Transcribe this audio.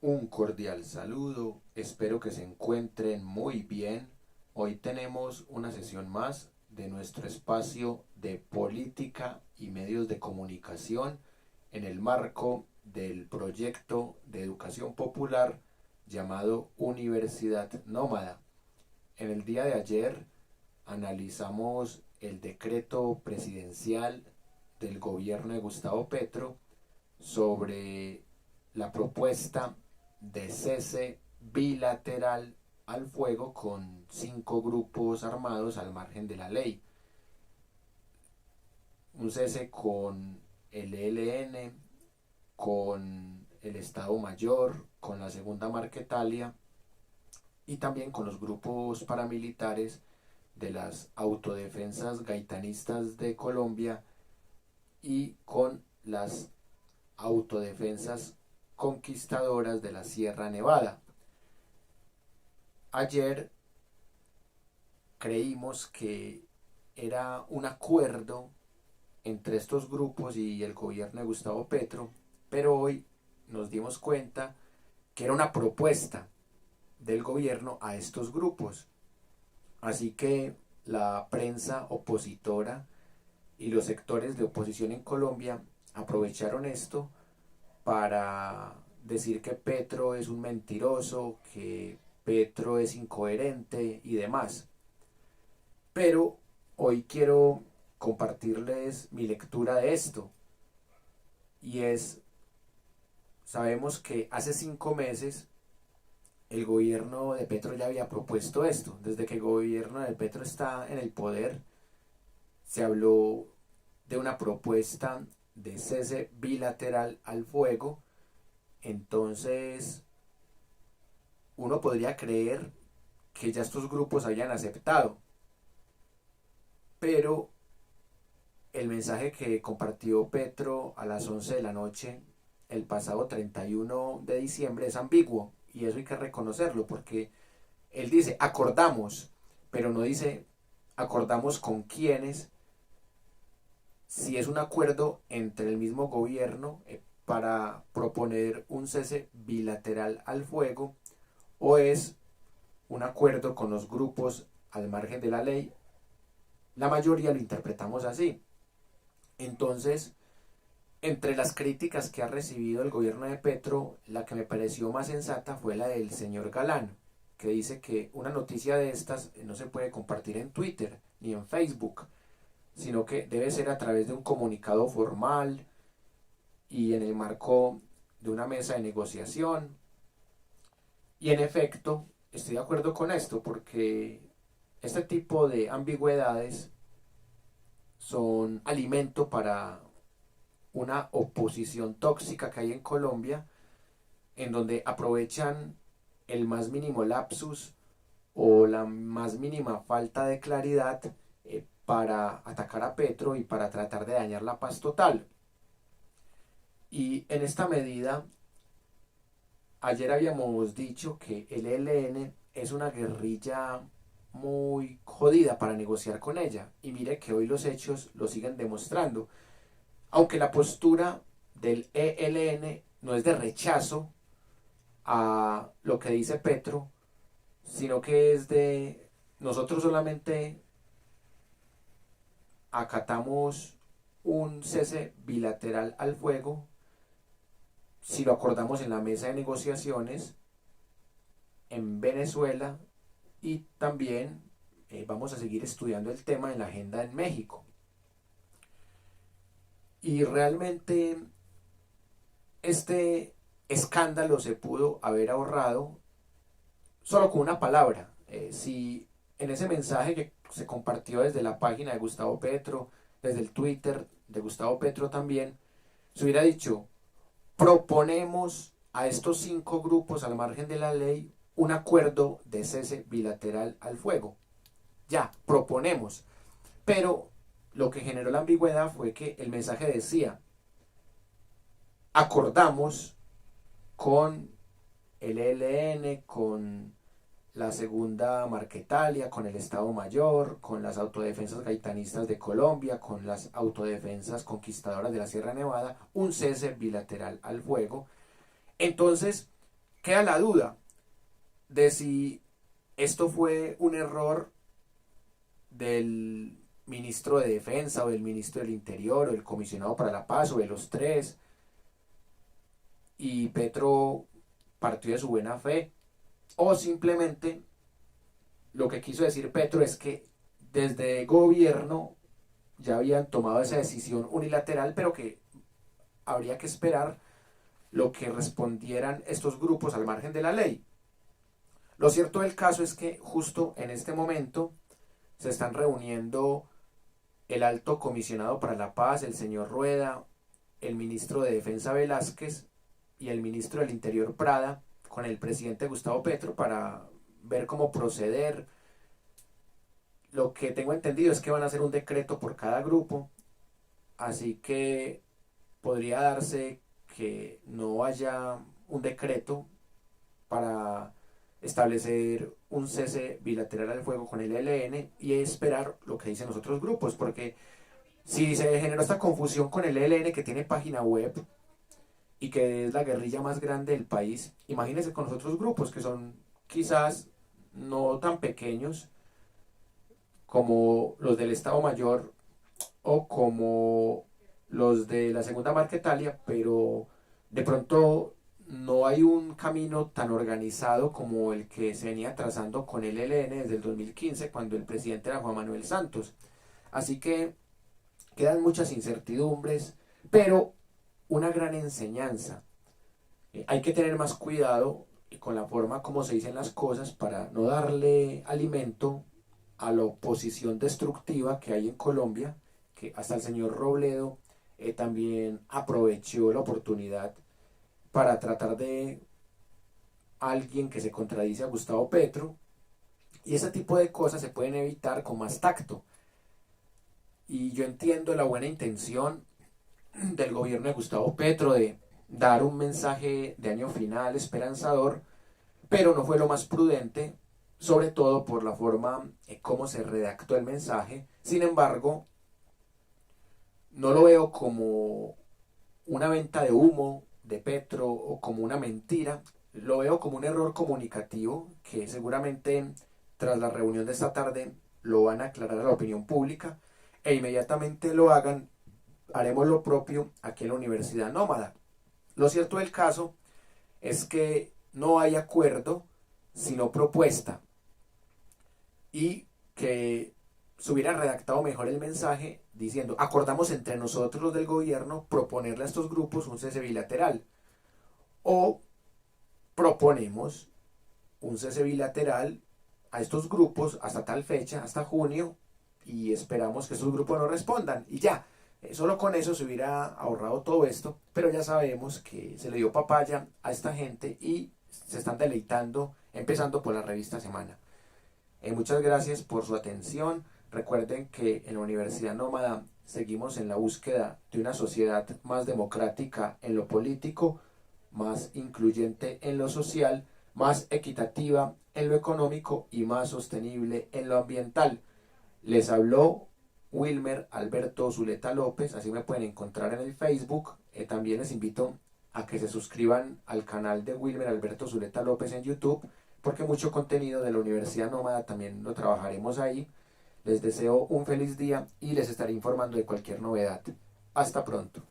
Un cordial saludo, espero que se encuentren muy bien. Hoy tenemos una sesión más de nuestro espacio de política y medios de comunicación en el marco del proyecto de educación popular llamado Universidad Nómada. En el día de ayer analizamos el decreto presidencial del gobierno de Gustavo Petro sobre la propuesta de cese bilateral al fuego con 5 grupos armados al margen de la ley. Un cese con el ELN, con el Estado Mayor, con la Segunda Marquetalia y también con los grupos paramilitares de las autodefensas gaitanistas de Colombia y con las autodefensas conquistadoras de la Sierra Nevada. Ayer creímos que era un acuerdo entre estos grupos y el gobierno de Gustavo Petro, pero hoy nos dimos cuenta que era una propuesta del gobierno a estos grupos. Así que la prensa opositora y los sectores de oposición en Colombia aprovecharon esto para decir que Petro es un mentiroso, que Petro es incoherente y demás. Pero hoy quiero compartirles mi lectura de esto. Y es, sabemos que hace 5 meses el gobierno de Petro ya había propuesto esto. Desde que el gobierno de Petro está en el poder, se habló de una propuesta de cese bilateral al fuego. Entonces, uno podría creer que ya estos grupos habían aceptado, pero el mensaje que compartió Petro a las 11 de la noche el pasado 31 de diciembre es ambiguo, y eso hay que reconocerlo, porque él dice acordamos, pero no dice acordamos con quiénes, si es un acuerdo entre el mismo gobierno para proponer un cese bilateral al fuego o es un acuerdo con los grupos al margen de la ley. La mayoría lo interpretamos así. Entonces, entre las críticas que ha recibido el gobierno de Petro, la que me pareció más sensata fue la del señor Galán, que dice que una noticia de estas no se puede compartir en Twitter ni en Facebook, sino que debe ser a través de un comunicado formal y en el marco de una mesa de negociación. Y en efecto, estoy de acuerdo con esto, porque este tipo de ambigüedades son alimento para una oposición tóxica que hay en Colombia, en donde aprovechan el más mínimo lapsus o la más mínima falta de claridad para atacar a Petro y para tratar de dañar la paz total. Y en esta medida, ayer habíamos dicho que el ELN es una guerrilla muy jodida para negociar con ella. Y mire que hoy los hechos lo siguen demostrando. Aunque la postura del ELN no es de rechazo a lo que dice Petro, sino que es de nosotros solamente acatamos un cese bilateral al fuego si lo acordamos en la mesa de negociaciones en Venezuela y también vamos a seguir estudiando el tema en la agenda en México. Y realmente este escándalo se pudo haber ahorrado solo con una palabra. Si en ese mensaje que se compartió desde la página de Gustavo Petro, desde el Twitter de Gustavo Petro también, se hubiera dicho, proponemos a estos 5 grupos al margen de la ley un acuerdo de cese bilateral al fuego. Ya, proponemos. Pero lo que generó la ambigüedad fue que el mensaje decía, acordamos con el ELN, con la Segunda Marquetalia, con el Estado Mayor, con las autodefensas gaitanistas de Colombia, con las autodefensas conquistadoras de la Sierra Nevada, un cese bilateral al fuego. Entonces, Queda la duda de si esto fue un error del ministro de Defensa o del ministro del Interior o del comisionado para la paz o de los tres, y Petro partió de su buena fe, o simplemente lo que quiso decir Petro es que desde el gobierno ya habían tomado esa decisión unilateral, pero que habría que esperar lo que respondieran estos grupos al margen de la ley. Lo cierto del caso es que justo en este momento se están reuniendo el alto comisionado para la paz, el señor Rueda, el ministro de Defensa Velázquez y el ministro del Interior Prada, con el presidente Gustavo Petro para ver cómo proceder. Lo que tengo entendido es que van a hacer un decreto por cada grupo, así que podría darse que no haya un decreto para establecer un cese bilateral al fuego con el ELN y esperar lo que dicen los otros grupos, porque si se generó esta confusión con el ELN, que tiene página web y que es la guerrilla más grande del país, imagínense con los otros grupos que son quizás no tan pequeños como los del Estado Mayor o como los de la Segunda Marquetalia, pero de pronto no hay un camino tan organizado como el que se venía trazando con el ELN desde el 2015, cuando el presidente era Juan Manuel Santos. Así que quedan muchas incertidumbres, pero una gran enseñanza. Hay que tener más cuidado con la forma como se dicen las cosas para no darle alimento a la oposición destructiva que hay en Colombia, que hasta el señor Robledo también aprovechó la oportunidad para tratar de alguien que se contradice a Gustavo Petro, y ese tipo de cosas se pueden evitar con más tacto. Y yo entiendo la buena intención del gobierno de Gustavo Petro de dar un mensaje de año final esperanzador, pero no fue lo más prudente, sobre todo por la forma como se redactó el mensaje. Sin embargo, no lo veo como una venta de humo de Petro o como una mentira, lo veo como un error comunicativo que seguramente tras la reunión de esta tarde lo van a aclarar a la opinión pública, e inmediatamente lo hagan, haremos lo propio aquí en la Universidad Nómada. Lo cierto del caso es que no hay acuerdo, sino propuesta, y que se hubiera redactado mejor el mensaje diciendo: acordamos entre nosotros los del gobierno proponerle a estos grupos un cese bilateral, o proponemos un cese bilateral a estos grupos hasta tal fecha, hasta junio, y esperamos que estos grupos no respondan, y ya. Solo con eso se hubiera ahorrado todo esto, pero ya sabemos que se le dio papaya a esta gente y se están deleitando, empezando por la revista Semana. Muchas gracias por su atención. Recuerden que en la Universidad Nómada seguimos en la búsqueda de una sociedad más democrática en lo político, más incluyente en lo social, más equitativa en lo económico y más sostenible en lo ambiental. Les habló Wilmer Alberto Zuleta López, así me pueden encontrar en el Facebook. También les invito a que se suscriban al canal de Wilmer Alberto Zuleta López en YouTube, porque mucho contenido de la Universidad Nómada también lo trabajaremos ahí. Les deseo un feliz día y les estaré informando de cualquier novedad. Hasta pronto.